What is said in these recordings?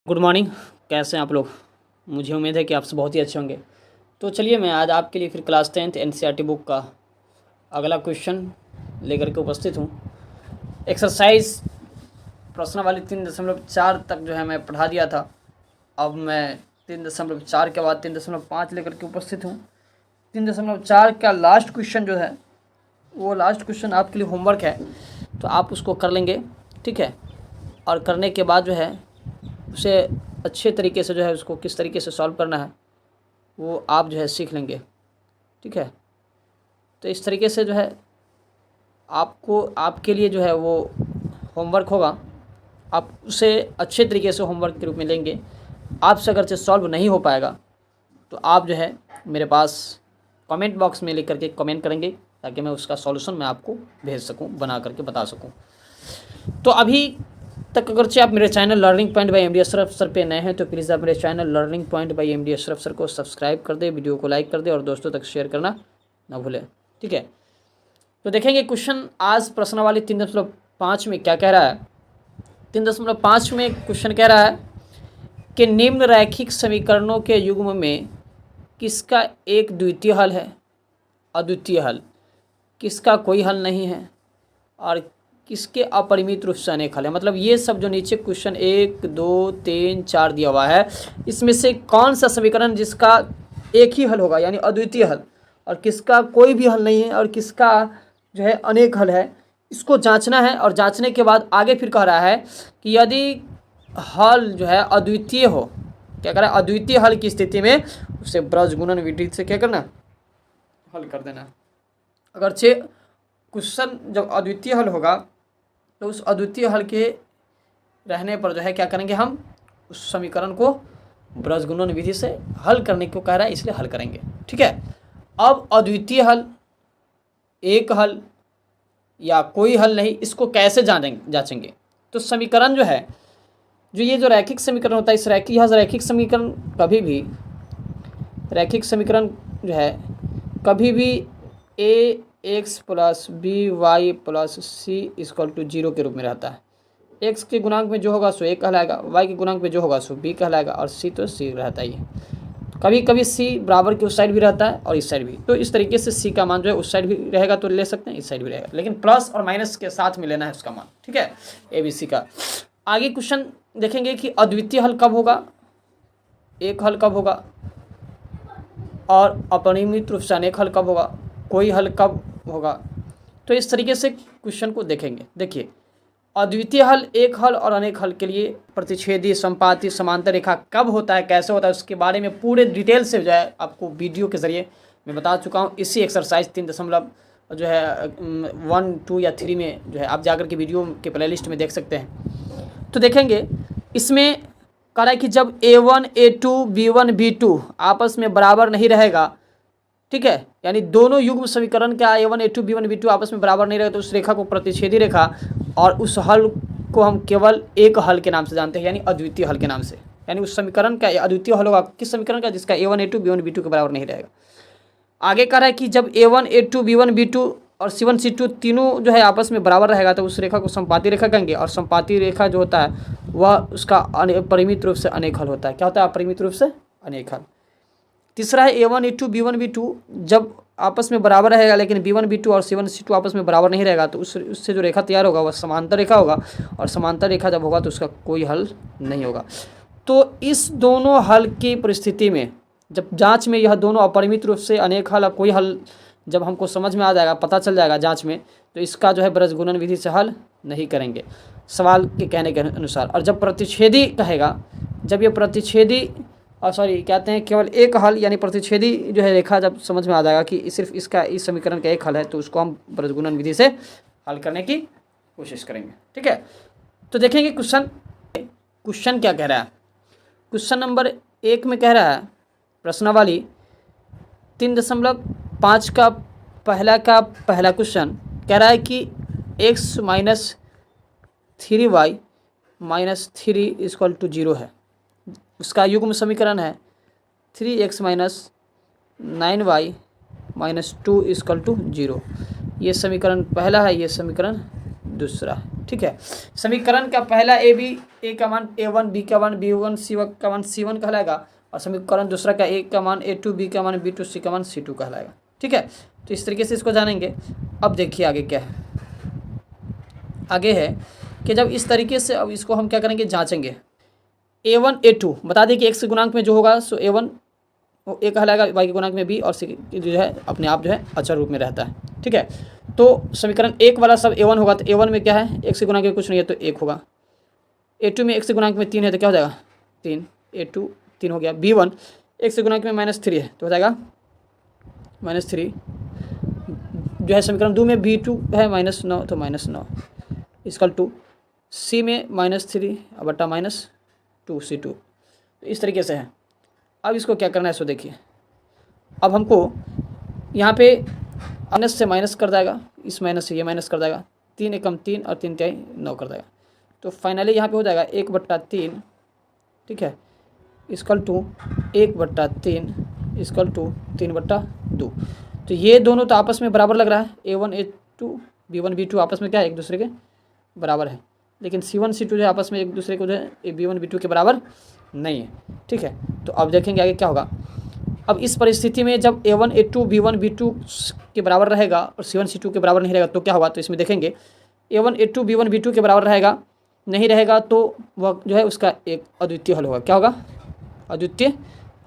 Good morning. कैसे हैं आप लोग? मुझे उम्मीद है कि आप सब बहुत ही अच्छे होंगे। तो चलिए मैं आज आपके लिए फिर क्लास 10th एनसीईआरटी बुक का अगला क्वेश्चन लेकर के उपस्थित हूँ। एक्सरसाइज प्रश्नावली 3.4 तक जो है मैं पढ़ा दिया था। अब मैं 3.4 के बाद 3.5 लेकर के उपस्थित हूँ। 3.4 का लास्ट क्वेश्चन जो है वो लास्ट क्वेश्चन आपके लिए होमवर्क है, तो आप उसको कर लेंगे, ठीक है। और करने के बाद जो है उसे अच्छे तरीके से जो है उसको किस तरीके से सॉल्व करना है वो आप जो है सीख लेंगे, ठीक है। तो इस तरीके से जो है आपको आपके लिए जो है वो होमवर्क होगा, आप उसे अच्छे तरीके से होमवर्क के रूप में लेंगे। आपसे अगर से सॉल्व नहीं हो पाएगा तो आप जो है मेरे पास कमेंट बॉक्स में लिख करके कमेंट करेंगे, ताकि मैं उसका सॉल्यूशन मैं आपको भेज सकूं, बना करके बता सकूं। तो अभी तक अगरचे आप मेरे channel learning point by MD Ashraf sir पे नए हैं तो प्लीज़ आप मेरे channel learning point by MD Ashraf sir को सब्सक्राइब कर दे, वीडियो को लाइक कर दे और दोस्तों तक शेयर करना ना भूलें, ठीक है। तो देखेंगे क्वेश्चन आज प्रश्नावली 3.5 में क्या कह रहा है। 3.5 में क्वेश्चन कह रहा है कि निम्न रैखिक समीकरणों के युग्म में किसका एक द्वितीय हल है, अद्वितीय हल, किसका कोई हल नहीं है और किसके अपरिमित रूप से अनेक हल है। मतलब ये सब जो नीचे क्वेश्चन 1 2 3 4 दिया हुआ है, इसमें से कौन सा समीकरण जिसका एक ही हल होगा यानी अद्वितीय हल, और किसका कोई भी हल नहीं है और किसका जो है अनेक हल है, इसको जांचना है। और जांचने के बाद आगे फिर कह रहा है कि यदि हल जो है अद्वितीय हो, क्या कह रहा है, अद्वितीय हल की स्थिति में उसे ब्रज गुणन विधि से क्या करना, हल कर देना। अगरचे क्वेश्चन जब अद्वितीय हल होगा तो उस अद्वितीय हल के रहने पर जो है क्या करेंगे, हम उस समीकरण को ब्रज गुणन विधि से हल करने को कह रहा है, इसलिए हल करेंगे, ठीक है। अब अद्वितीय हल, एक हल या कोई हल नहीं, इसको कैसे जांचेंगे। तो समीकरण जो है, जो ये जो रैखिक समीकरण होता है, इस रैखिक समीकरण कभी भी, रैखिक समीकरण जो है कभी भी A X plus B Y plus C equal to 0 के रूप में रहता है। एक्स के गुणांक में जो होगा सो ए कहलाएगा, वाई के गुणांक में जो होगा सो बी कहलाएगा, और सी तो सी रहता ही है। कभी कभी सी बराबर के उस साइड भी रहता है और इस साइड भी, तो इस तरीके से सी का मान जो है उस साइड भी रहेगा तो ले सकते हैं, इस साइड भी रहेगा, लेकिन प्लस और माइनस के साथ में लेना है उसका मान, ठीक है, ए बी सी का। आगे क्वेश्चन देखेंगे कि अद्वितीय हल कब होगा, एक हल कब होगा, और अपरिमित रूप से अनेक हल कब होगा, कोई हल कब होगा। तो इस तरीके से क्वेश्चन को देखेंगे। देखिए, अद्वितीय हल, एक हल और अनेक हल के लिए प्रतिच्छेदी, संपाती, समांतर रेखा कब होता है, कैसे होता है, उसके बारे में पूरे डिटेल से जो है आपको वीडियो के ज़रिए मैं बता चुका हूँ। इसी एक्सरसाइज 3 जो है 1 2 या 3 में जो है आप जाकर के वीडियो के प्लेलिस्ट में देख सकते हैं। तो देखेंगे इसमें कह रहा है कि जब A1 A2 B1 B2 आपस में बराबर नहीं रहेगा, ठीक है, यानी दोनों युग्म समीकरण क्या A1 A2 B1 B2 आपस में बराबर नहीं रहेगा, तो उस रेखा को प्रतिच्छेदी रेखा, और उस हल को हम केवल एक हल के नाम से जानते हैं, यानी अद्वितीय हल के नाम से। यानी उस समीकरण का अद्वितीय हल होगा किस समीकरण का, जिसका A1 A2 B1 B2 के बराबर नहीं रहेगा। आगे कह रहा है कि जब A1 A2 B1 B2 और C1 C2 तीनों जो है आपस में बराबर रहेगा, तो उस रेखा को संपाती रेखा कहेंगे, और संपाती रेखा जो होता है वह उसका परिमित रूप से अनेक हल होता है। क्या होता है, अपरिमित रूप से अनेक हल। तीसरा है A1 A2 B1 B2 जब आपस में बराबर रहेगा, लेकिन B1 B2 और C1 C2 आपस में बराबर नहीं रहेगा, तो उससे जो रेखा तैयार होगा वह समांतर रेखा होगा, और समांतर रेखा जब होगा तो उसका कोई हल नहीं होगा। तो इस दोनों हल की परिस्थिति में जब जांच में यह दोनों अपरिमित रूप से अनेक हल और कोई हल जब हमको समझ में आ जाएगा, पता चल जाएगा जांच में, तो इसका जो है ब्रज गुणन विधि से हल नहीं करेंगे सवाल के कहने के अनुसार। और जब प्रतिच्छेदी कहेगा, जब ये प्रतिच्छेदी कहते हैं केवल एक हल यानी प्रतिच्छेदी जो है रेखा जब समझ में आ जाएगा कि सिर्फ इसका इस समीकरण का एक हल है, तो उसको हम ब्रज गुणन विधि से हल करने की कोशिश करेंगे, ठीक है। तो देखेंगे क्वेश्चन क्या कह रहा है। क्वेश्चन नंबर 1 में कह रहा है प्रश्नावली 3.5 का पहला क्वेश्चन कह रहा है कि x minus 3y minus 3 equal to 0 है। उसका युग्म समीकरण है 3x minus 9y minus 2 equal to 0। ये समीकरण पहला है, ये समीकरण दूसरा है। ठीक है। समीकरण का पहला ए का मान A1, B का मान B1, C का मान C1 कहलाएगा, और समीकरण दूसरा का A का मान A2, B का मान B2, C का मान C2 कहलाएगा। ठीक है, तो इस तरीके से इसको जानेंगे। अब देखिए आगे क्या है, आगे है कि जब इस तरीके से अब इसको हम क्या करेंगे, जांचेंगे। A1 A2 बता दें कि x के गुणांक में जो होगा सो A1 A कहलाएगा, y के गुणांक में B, और C जो है अपने आप जो है अचर रूप में रहता है। ठीक है, तो समीकरण 1 वाला सब A1 होगा, तो A1 में क्या है, x के गुणांक में कुछ नहीं है तो 1 होगा। A2 में x के गुणांक में 3 है तो क्या हो जाएगा 3, A2 3 हो गया। B1 x के गुणांक में -3 है तो हो जाएगा -3, जो है समीकरण 2 में B2 है -9 तो -9 इक्वल टू C में -3 बटा -2 C2। तो इस तरीके से है। अब इसको क्या करना है सो देखिए, अब हमको यहाँ पे माइनस से माइनस कर देगा, इस माइनस से ये माइनस कर देगा, 3 एकम 3 और 3 तिहाई 9 कर देगा। तो फाइनली यहाँ पे हो जाएगा 1/3, ठीक है, इक्वल टू 1/3 इक्वल टू 3/2। तो ये दोनों तो आपस में बराबर लग रहा है, A1 A2 B1 B2 आपस में क्या है, एक दूसरे के बराबर है, लेकिन C1 C2 जो है आपस में एक दूसरे को जो है B1 B2 के बराबर नहीं है। ठीक है, तो अब देखेंगे आगे क्या होगा। अब इस परिस्थिति में जब A1 A2 B1 B2 के बराबर रहेगा और C1 C2 के बराबर नहीं रहेगा तो क्या होगा, तो इसमें देखेंगे A1 A2 B1 B2 के बराबर रहेगा, नहीं रहेगा तो वह जो है उसका एक अद्वितीय हल होगा। क्या होगा, अद्वितीय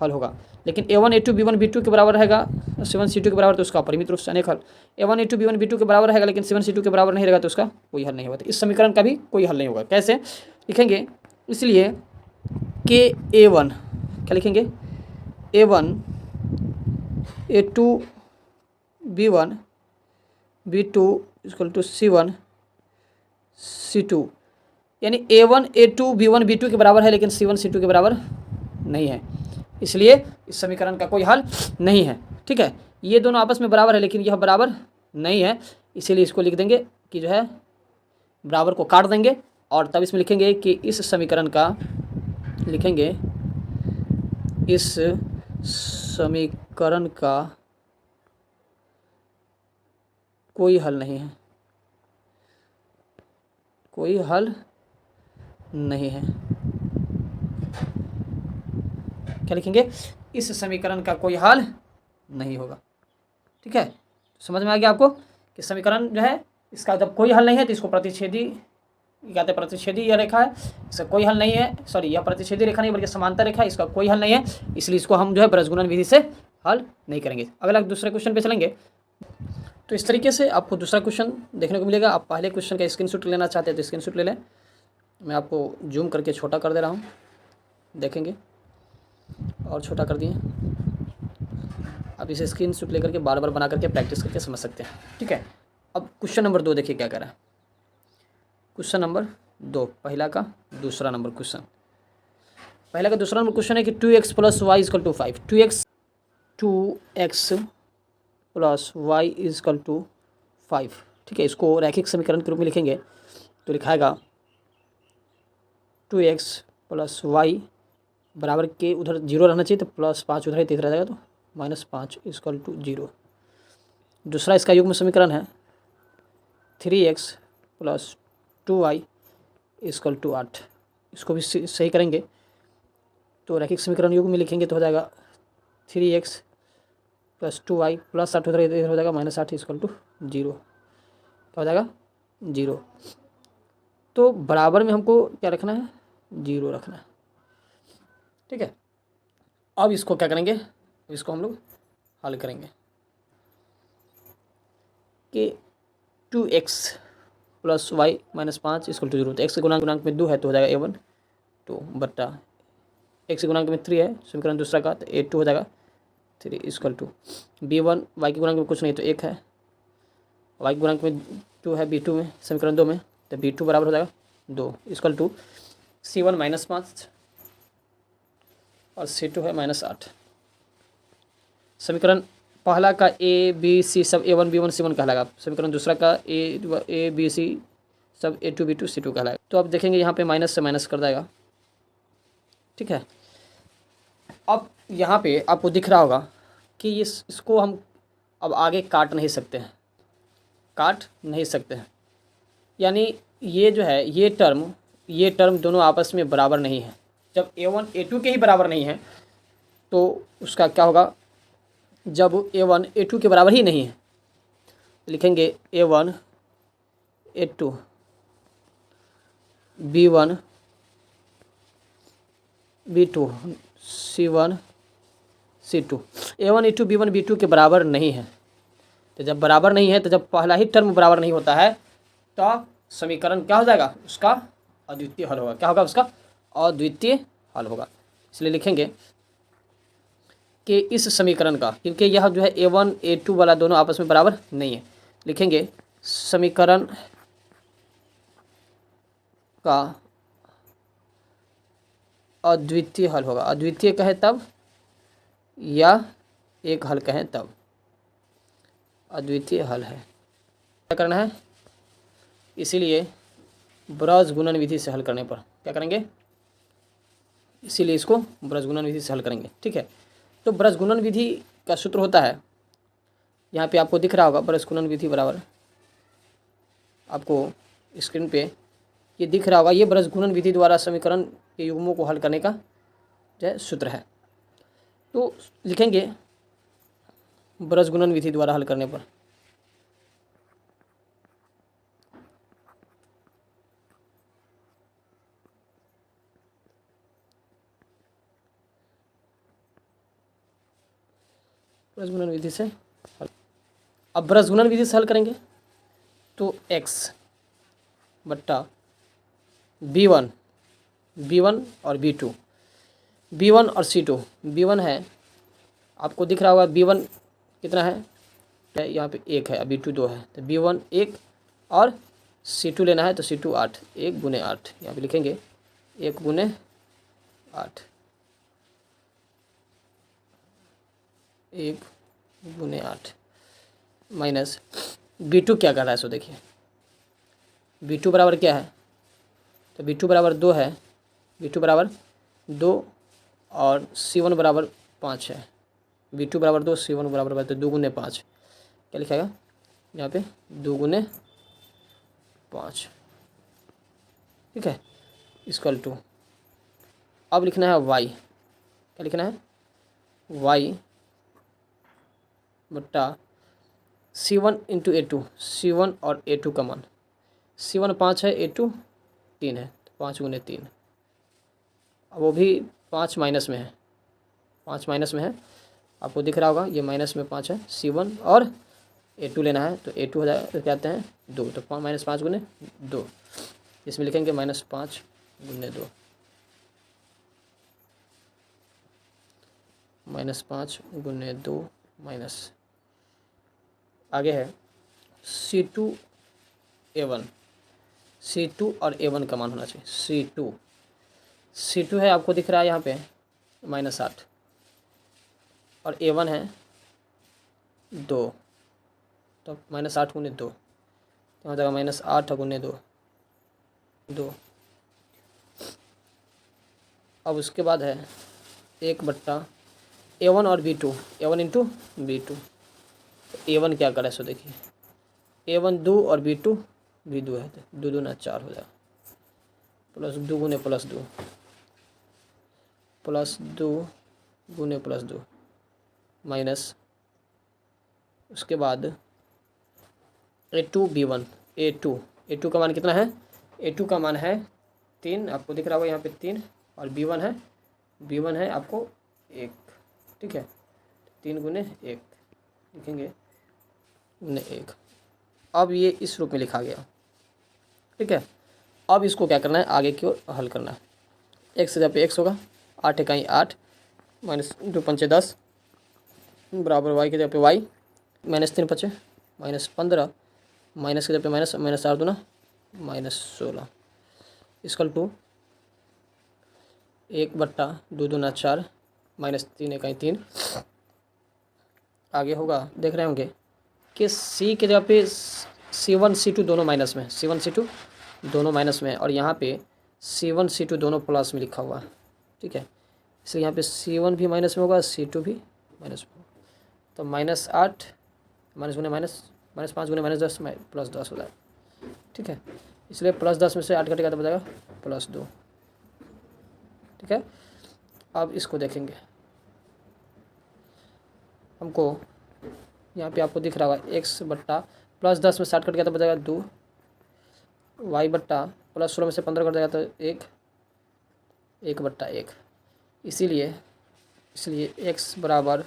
हल होगा। लेकिन A1 A2 B1 B2 के बराबर रहेगा, C1 C2 के बराबर, तो उसका परिमित रूप से अनेक हल। A1 A2 B1 B2 के बराबर रहेगा लेकिन C1 C2 के बराबर नहीं रहेगा तो उसका कोई हल नहीं होगा। तो इस समीकरण का भी कोई हल नहीं होगा। कैसे लिखेंगे, इसलिए कि A1 क्या लिखेंगे, A1 A2 B1 B2 equal to C1 C2, यानी A1 A2 B1 B2 के बराबर है लेकिन C1 C2 के बराबर नहीं है, इसलिए इस समीकरण का कोई हल नहीं है। ठीक है, ये दोनों आपस में बराबर है लेकिन यह बराबर नहीं है, इसीलिए इसको लिख देंगे कि जो है बराबर को काट देंगे, और तब इसमें लिखेंगे कि इस समीकरण का, लिखेंगे इस समीकरण का कोई हल नहीं है, कोई हल नहीं है। क्या लिखेंगे, इस समीकरण का कोई हल नहीं होगा। ठीक है, समझ में आ गया आपको कि समीकरण जो है इसका जब कोई हल नहीं है तो इसको प्रतिच्छेदी कहते हैं, प्रतिच्छेदी यह रेखा है, इसका कोई हल नहीं है, सॉरी यह प्रतिच्छेदी रेखा नहीं बल्कि समांतर रेखा है, इसका कोई हल नहीं है, इसलिए इसको हम जो है ब्रजगुणन विधि से हल नहीं करेंगे। अगला दूसरे क्वेश्चन पे चलेंगे। तो इस तरीके से आपको दूसरा क्वेश्चन देखने को मिलेगा। आप पहले क्वेश्चन का स्क्रीनशॉट लेना चाहते हैं तो स्क्रीनशॉट ले लें, मैं आपको जूम करके छोटा कर दे रहा हूँ, देखेंगे, और छोटा कर दिए। आप इसे स्क्रीनशॉट लेकर के बार बार बना करके प्रैक्टिस करके समझ सकते हैं। ठीक है, अब क्वेश्चन नंबर 2 देखिए क्या कह रहा है। क्वेश्चन नंबर 2, पहला का दूसरा नंबर क्वेश्चन, पहला का दूसरा नंबर क्वेश्चन है कि 2x + y = 5, 2x + y = 5। ठीक है, इसको रैखिक समीकरण के रूप में लिखेंगे तो लिखाएगा 2x + y बराबर के उधर 0 रहना चाहिए, तो +5 उधर ही तीसरा रहेगा तो -5 = 0। दूसरा इसका युग्म समीकरण है 3x + 2y = 8। इसको भी सही करेंगे तो रैखिक समीकरण युग्म में लिखेंगे तो हो जाएगा 3x + 2y + 8 उधर हो जाएगा -8 = 0। क्या हो जाएगा 0। तो बराबर में हमको क्या रखना है, 0 रखना है। ठीक है, अब इसको क्या करेंगे, इसको हम लोग हल करेंगे कि 2x + y - 5 = 0। तो x के गुणांक में 2 है तो हो जाएगा A1 2 बट्टा x के गुणांक में 3 है समीकरण दूसरा का, तो A2 हो जाएगा 3 = B1 y के गुणांक में कुछ नहीं तो 1 है, y के गुणांक में 2 है B2 में समीकरण 2 में, तो B2 बराबर हो जाएगा 2 = C1 -5 और C2 है -8। समीकरण पहला का A B C सब A1 B1 C1 कहलाएगा, समीकरण दूसरा का A B C सब A2 B2 C2 कहलाएगा। तो अब देखेंगे यहाँ पे माइनस से माइनस कर देगा। ठीक है, अब यहाँ पे आपको दिख रहा होगा कि इसको हम अब आगे काट नहीं सकते हैं, काट नहीं सकते हैं, यानी ये जो है ये टर्म दोनों आपस में बराबर नहीं है। जब A1 A2 के ही बराबर नहीं है तो उसका क्या होगा, जब A1 A2 के बराबर ही नहीं है लिखेंगे A1 A2 B1 B2 C1 C2। A1 A2 B1 B2 के बराबर नहीं है, तो जब बराबर नहीं है तो जब पहला ही टर्म बराबर नहीं होता है तो समीकरण क्या हो जाएगा, उसका अद्वितीय हल होगा। क्या होगा, उसका अद्वितीय हल होगा। इसलिए लिखेंगे कि इस समीकरण का, क्योंकि यह जो है A1 A2 वाला दोनों आपस में बराबर नहीं है, लिखेंगे समीकरण का अद्वितीय हल होगा। अद्वितीय कहे तब या एक हल कहें तब, अद्वितीय हल है। क्या करना है, इसीलिए ब्रज गुणन विधि से हल करने पर क्या करेंगे, इसीलिए इसको ब्रज गुणन विधि से हल करेंगे। ठीक है, तो ब्रज गुणन विधि का सूत्र होता है, यहाँ पे आपको दिख रहा होगा ब्रज गुणन विधि बराबर, आपको स्क्रीन पे ये दिख रहा होगा, ये ब्रज गुणन विधि द्वारा समीकरण के युग्मों को हल करने का जो सूत्र है। तो लिखेंगे ब्रज गुणन विधि द्वारा हल करने पर ब्रज गुणन विधि से हल। अब ब्रज गुणन विधि से हल करेंगे तो x बट्टा B1 और B1 और C2। B1 है, आपको दिख रहा होगा B1 कितना है, यहाँ पे 1 है, B2 2 है, तो B1 1 और C2 लेना है तो C2 8, 1 गुने 8 यहाँ पे लिखेंगे 1 गुने 8, 1 गुने 8 माइनस B2 क्या कर रहा है, सो देखिए B2 बराबर क्या है, तो B2 बराबर 2 है, B2 बराबर 2 और C1 बराबर 5 है। B2 बराबर 2 C1 बराबर 2 गुने 5, क्या लिखेगा यहाँ पे 2 गुने 5। ठीक है, इक्वल टू अब लिखना है y, क्या लिखना है y बट्टा C1 इंटू A2, C1 और A2 का मान, C1 5 है, A2 3 है, तो 5 गुने 3, अब वो भी 5 माइनस में है, 5 माइनस में है, आपको दिख रहा होगा ये माइनस में 5 है, C1 और A2 लेना है तो A2 हो जाए क्या आते हैं 2, तो माइनस 5 गुने 2, इसमें लिखेंगे माइनस 5 गुने 2, माइनस 5 गुने 2 माइनस, आगे है C2 A1, C2 और A1 का मान होना चाहिए। C2 है, आपको दिख रहा है यहाँ पे -8 और A1 है 2, तो -8 गुने 2 तो हो जाएगा -8 गुने 2। अब उसके बाद है 1 बट्टा A1 और B2, A1 into B2, A1 क्या करे सो देखिए A1 2 और B2 भी 2 है, तो 2 दूना 4 हो जाएगा, प्लस 2 गुने +2 गुने +2 माइनस, उसके बाद A2 B1, A2 का मान कितना है, A2 का मान है 3, आपको दिख रहा होगा यहाँ पे 3, और B1 है आपको 1। ठीक है, 3 गुने 1 लिखेंगे गुने 1। अब ये इस रूप में लिखा गया। ठीक है, अब इसको क्या करना है, आगे की ओर हल करना है। x से जब पे x होगा, 8 इकाई 8 माइनस 2 पंचे 10 बराबर y के जगह पे y, -3 पचे -15 माइनस के जगह पे माइनस, -4 दूना -16 इक्वल टू 1 बट्टा 2 दूना 4 -3 इकाई 3। आगे होगा, देख रहे होंगे कि C के जगह पे C1 C2 दोनों माइनस में, C1 C2 दोनों माइनस में, और यहाँ पे C1 C2 दोनों प्लस में लिखा हुआ है। ठीक है, इसलिए यहाँ पे C1 भी माइनस में होगा, C2 भी माइनस में होगा, तो -8 माइनस गुने माइनस, -5 गुने -10 +10 हो जाएगा। ठीक है, इसलिए +10 में से 8 घटेगा तो बचेगा +2। ठीक है, अब इसको देखेंगे। हमको यहाँ पे आपको दिख रहा होगा x बट्टा +10 में से 8 कट गया तो बचेगा 2, y बट्टा +16 में से 15 कट जाएगा तो 1 बट्टा 1। इसीलिए x बराबर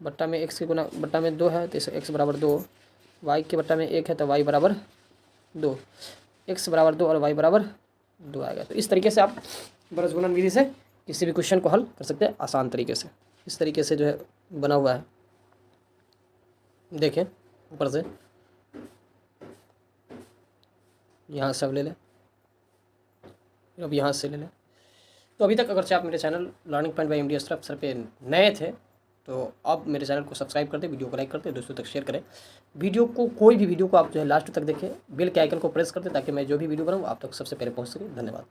बट्टा में x के गुना बट्टा में 2 है तो इस x बराबर 2, y के बट्टा में 1 है तो y बराबर 2, x बराबर 2 और y बराबर 2 आएगा। तो इस तरीके से आप बृहस्पति विधि से किसी भी क्वेश्चन को हल कर सकते हैं आसान तरीके से। इस तरीके से जो है बना हुआ है, देखें ऊपर से यहाँ से अब ले लें, अब यहाँ से ले लें। तो अभी तक अगर से आप मेरे channel learning point by MD Ashraf sir पे नए थे तो अब मेरे चैनल को सब्सक्राइब करते, वीडियो को लाइक करते, दोस्तों तक शेयर करें। वीडियो को कोई भी वीडियो को आप जो है लास्ट तक देखें, बेल के आइकन को प्रेस करते ताकि मैं जो भी वीडियो बनाऊँ आप तक सबसे पहले पहुँच सके। धन्यवाद।